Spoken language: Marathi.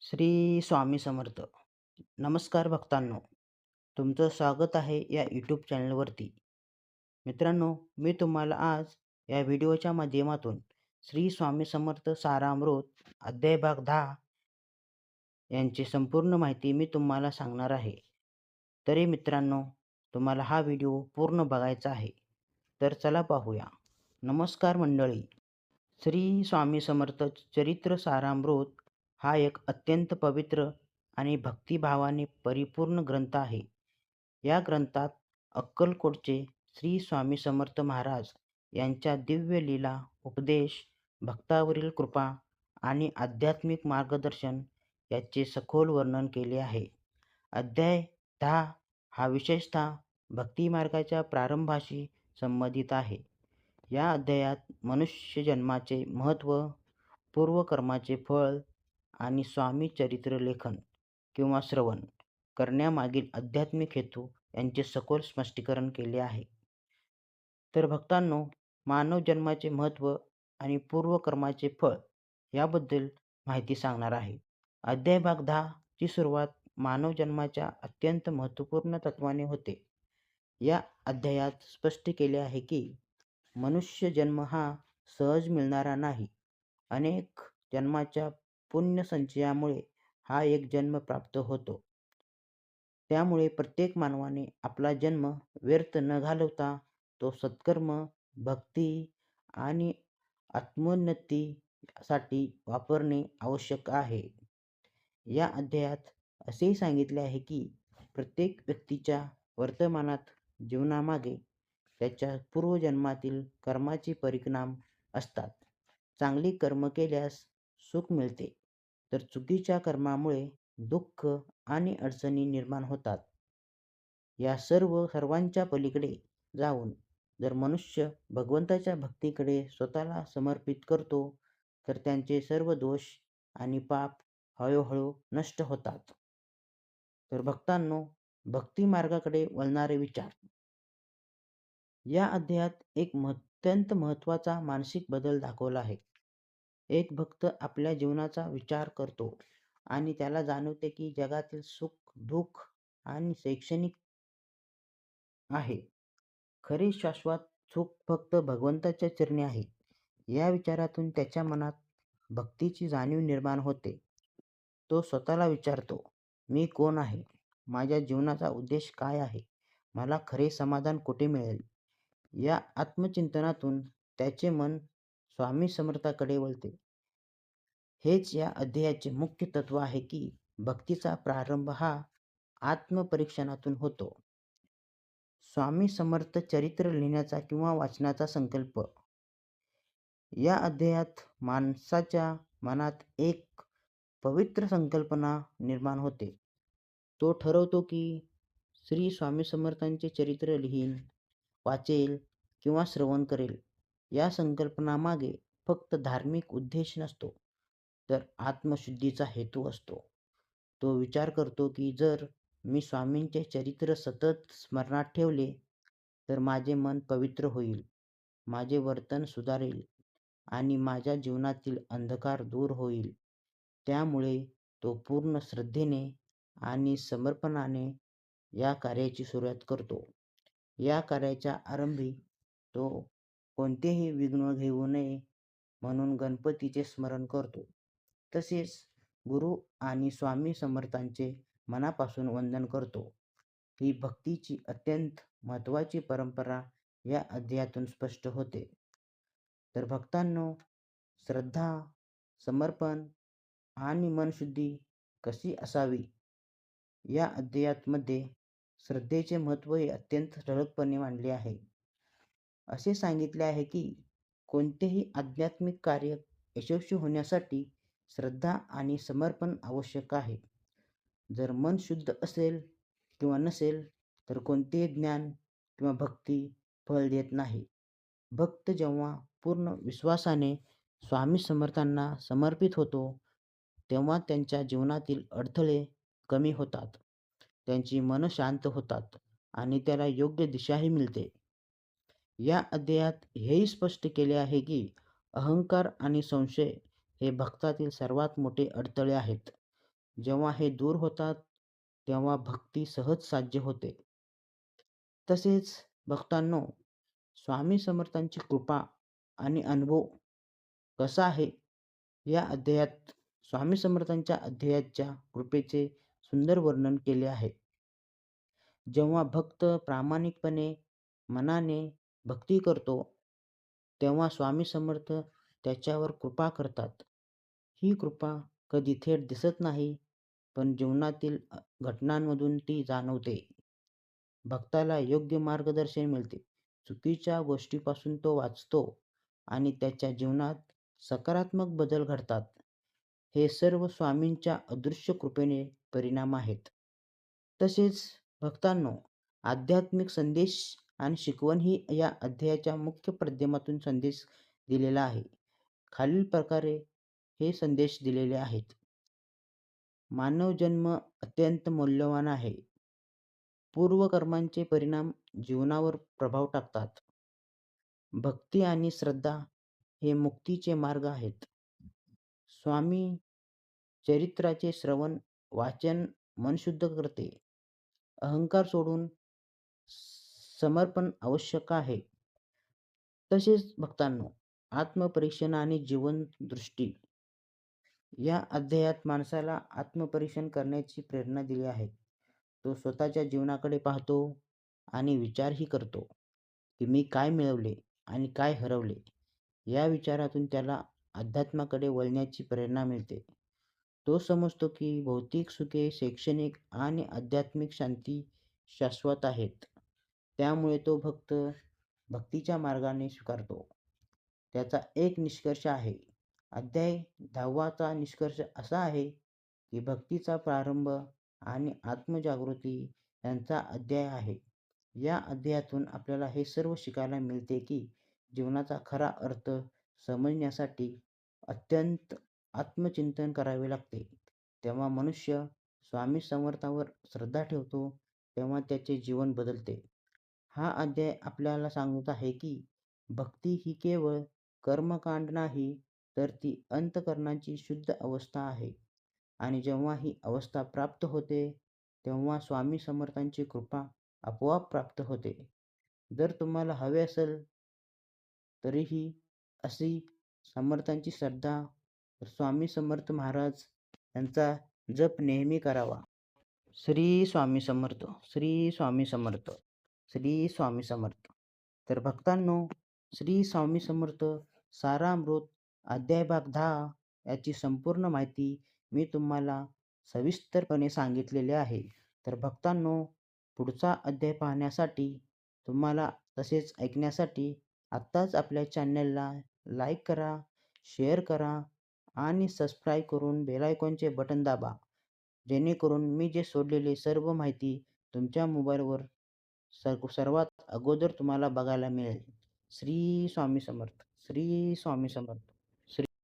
श्री स्वामी समर्थ. नमस्कार भक्तांनो, तुमचं स्वागत आहे या यूट्यूब चॅनलवरती. मित्रांनो, मी तुम्हाला आज या व्हिडिओच्या माध्यमातून श्री स्वामी समर्थ सारामृत अध्याय भाग 10 यांची संपूर्ण माहिती मी तुम्हाला सांगणार आहे. तरी मित्रांनो, तुम्हाला हा व्हिडिओ पूर्ण बघायचा आहे. तर चला पाहूया. नमस्कार मंडळी. श्री स्वामी समर्थ चरित्र सारामृत हा एक अत्यंत पवित्र आणि भक्तिभावाने परिपूर्ण ग्रंथ आहे. या ग्रंथात अक्कलकोटचे श्री स्वामी समर्थ महाराज यांच्या दिव्य लीला, उपदेश, भक्तावरील कृपा आणि आध्यात्मिक मार्गदर्शन याचे सखोल वर्णन केले आहे. अध्याय 10 हा विशेषतः भक्तिमार्गाच्या प्रारंभाशी संबंधित आहे. या अध्यायात मनुष्य जन्माचे महत्त्व, पूर्वकर्माचे फळ आणि स्वामी चरित्र लेखन किंवा श्रवण करण्यामागील आध्यात्मिक हेतू यांचे सखोल स्पष्टीकरण केले आहे. तर भक्तांनो, मानव जन्माचे महत्त्व आणि पूर्वकर्माचे फळ याबद्दल माहिती सांगणार आहे. अध्याय भाग 10 ची सुरुवात मानव जन्माच्या अत्यंत महत्त्वपूर्ण तत्वाने होते. या अध्यायात स्पष्ट केले आहे की मनुष्य जन्म हा सहज मिळणारा नाही. अनेक जन्माच्या पुण्य संचयामुळे हा एक जन्म प्राप्त होतो. त्यामुळे प्रत्येक मानवाने आपला जन्म व्यर्थ न घालवता तो सत्कर्म, भक्ती आणि आत्मोन्नतीसाठी वापरणे आवश्यक आहे. या अध्यायात असेही सांगितले आहे की प्रत्येक व्यक्तीच्या वर्तमानात जीवनामागे त्याच्या पूर्वजन्मातील कर्माचे परिणाम असतात. चांगली कर्म केल्यास सुख मिळते, तर चुकीच्या कर्मामुळे दुःख आणि अडचणी निर्माण होतात. या सर्वांच्या पलीकडे जाऊन जर मनुष्य भगवंताच्या भक्तीकडे स्वतःला समर्पित करतो, तर त्यांचे सर्व दोष आणि पाप हळूहळू नष्ट होतात. तर भक्तांनो, भक्ती मार्गाकडे वळणारे विचार. या अध्यायात एक अत्यंत महत्त्वाचा मानसिक बदल दाखवला आहे. एक भक्त आपल्या जीवनाचा विचार करतो आणि त्याला जाणवते की जगातील सुख, दुःख आणि शैक्षणिक आहे. खरे शाश्वत सुख फक्त भगवंताच्या चरणी आहे. या विचारातून त्याच्या मनात भक्तीची जाणीव निर्माण होते. तो स्वतःला विचारतो, मी कोण आहे? माझ्या जीवनाचा उद्देश काय आहे? मला खरे समाधान कुठे मिळेल? या आत्मचिंतनातून त्याचे मन स्वामी समर्थाकडे वळते. हेच या अध्यायाचे मुख्य तत्व आहे की भक्तीचा प्रारंभ हा आत्मपरीक्षणातून होतो. स्वामी समर्थ चरित्र लिहिण्याचा किंवा वाचनाचा संकल्प. या अध्यायात माणसाच्या मनात एक पवित्र संकल्पना निर्माण होते. तो ठरवतो की श्री स्वामी समर्थांचे चरित्र लिहीन, वाचेल किंवा श्रवण करेल. या संकल्पनामागे फक्त धार्मिक उद्देश नसतो, तर आत्मशुद्धीचा हेतू असतो. तो विचार करतो की जर मी स्वामींचे चरित्र सतत स्मरणात ठेवले, तर माझे मन पवित्र होईल, माझे वर्तन सुधारेल आणि माझ्या जीवनातील अंधकार दूर होईल. त्यामुळे तो पूर्ण श्रद्धेने आणि समर्पणाने या कार्याची सुरुवात करतो. या कार्याच्या आरंभी तो कोणतेही विघ्न घेऊ नये म्हणून गणपतीचे स्मरण करतो. तसेच गुरु आणि स्वामी समर्थांचे मनापासून वंदन करतो. ही भक्तीची अत्यंत महत्त्वाची परंपरा या अध्यायातून स्पष्ट होते. तर भक्तांनो, श्रद्धा, समर्पण आणि मनशुद्धी कशी असावी या अध्यायामध्ये श्रद्धेचे महत्त्व हे अत्यंत ठळकपणे मांडले आहे. असे सांगितले आहे की कोणतेही आध्यात्मिक कार्य यशस्वी होण्यासाठी श्रद्धा आणि समर्पण आवश्यक आहे. जर मन शुद्ध असेल किंवा नसेल, तर कोणतेही ज्ञान किंवा भक्ती फळ देत नाही. भक्त जेव्हा पूर्ण विश्वासाने स्वामी समर्थांना समर्पित होतो, तेव्हा त्यांच्या जीवनातील अडथळे कमी होतात, त्यांची मन शांत होतात आणि त्याला योग्य दिशाही मिळते. या अध्यायात हेही स्पष्ट केले आहे की अहंकार आणि संशय हे भक्तातील सर्वात मोठे अडथळे आहेत. जेव्हा हे दूर होतात, तेव्हा भक्ती सहज साध्य होते. तसेच भक्तांनो, स्वामी समर्थांची कृपा आणि अनुभव कसा आहे, या अध्यायात स्वामी समर्थांच्या अध्यायाच्या कृपेचे सुंदर वर्णन केले आहे. जेव्हा भक्त प्रामाणिकपणे मनाने भक्ती करतो, तेव्हा स्वामी समर्थ त्याच्यावर कृपा करतात. ही कृपा कधी थेट दिसत नाही, पण जीवनातील घटनांमधून ती जाणवते. भक्ताला योग्य मार्गदर्शन मिळते. चुकीच्या गोष्टीपासून तो वाचतो आणि त्याच्या जीवनात सकारात्मक बदल घडतात. हे सर्व स्वामींच्या अदृश्य कृपेने परिणाम आहेत. तसेच भक्तांनो, आध्यात्मिक संदेश आणि शिकवण ही या अध्यायाच्या मुख्य माध्यमातून संदेश दिलेला आहे. खालील प्रकारे हे संदेश दिलेले आहेत. मानव जन्म अत्यंत मौल्यवान आहे. पूर्वकर्मांचे परिणाम जीवनावर प्रभाव टाकतात. भक्ती आणि श्रद्धा हे मुक्तीचे मार्ग आहेत. स्वामी चरित्राचे श्रवण, वाचन मन शुद्ध करते. अहंकार सोडून समर्पण आवश्यक आहे. तसेच भक्तांनो, आत्मपरीक्षण आणि जीवन दृष्टी या अध्यायात माणसाला आत्मपरीक्षण करण्याची प्रेरणा दिली आहे. तो स्वतःच्या जीवनाकडे पाहतो आणि विचारही करतो, की मी काय मिळवले आणि काय हरवले. या विचारातून त्याला अध्यात्माकडे वळण्याची प्रेरणा मिळते. तो समजतो की भौतिक सुखे, शैक्षणिक आणि आध्यात्मिक शांती शाश्वत आहेत. त्यामुळे तो भक्तीच्या मार्गाने स्वीकारतो. त्याचा एक निष्कर्ष आहे. अध्याय 10चा निष्कर्ष असा आहे, की भक्तीचा प्रारंभ आणि आत्मजागृती यांचा अध्याय आहे. या अध्यायातून आपल्याला हे सर्व शिकायला मिळते, की जीवनाचा खरा अर्थ समजण्यासाठी अत्यंत आत्मचिंतन करावे लागते. तेव्हा मनुष्य स्वामी समर्थांवर श्रद्धा ठेवतो, तेव्हा त्याचे जीवन बदलते. हा अध्याय आपल्याला सांगत आहे, की भक्ती ही केवळ कर्मकांड नाही, तर ती अंतःकरणाची शुद्ध अवस्था आहे. आणि जेव्हा ही अवस्था प्राप्त होते, तेव्हा स्वामी समर्थांची कृपा आपोआप प्राप्त होते. जर तुम्हाला हवे असेल तरीही अशी समर्थांची श्रद्धा, तर स्वामी समर्थ महाराज यांचा जप नेहमी करावा. श्री स्वामी समर्थ, श्री स्वामी समर्थ, श्री स्वामी समर्थ. तर भक्तांनो, श्री स्वामी समर्थ सारामृत अध्याय भाग 10 याची संपूर्ण माहिती मी तुम्हाला सविस्तरपणे सांगितलेली आहे. तर भक्तांनो, पुढचा अध्याय पाहण्यासाठी तुम्हाला तसेच ऐकण्यासाठी आत्ताच आपल्या चॅनलला लाईक करा, शेअर करा आणि सबस्क्राईब करून बेल आयकॉनचे बटन दाबा. जेणेकरून मी जे सोडलेले सर्व माहिती तुमच्या मोबाईलवर सर्वात अगोदर तुम्हाला बघायला मिळेल. श्री स्वामी समर्थ, श्री स्वामी समर्थ.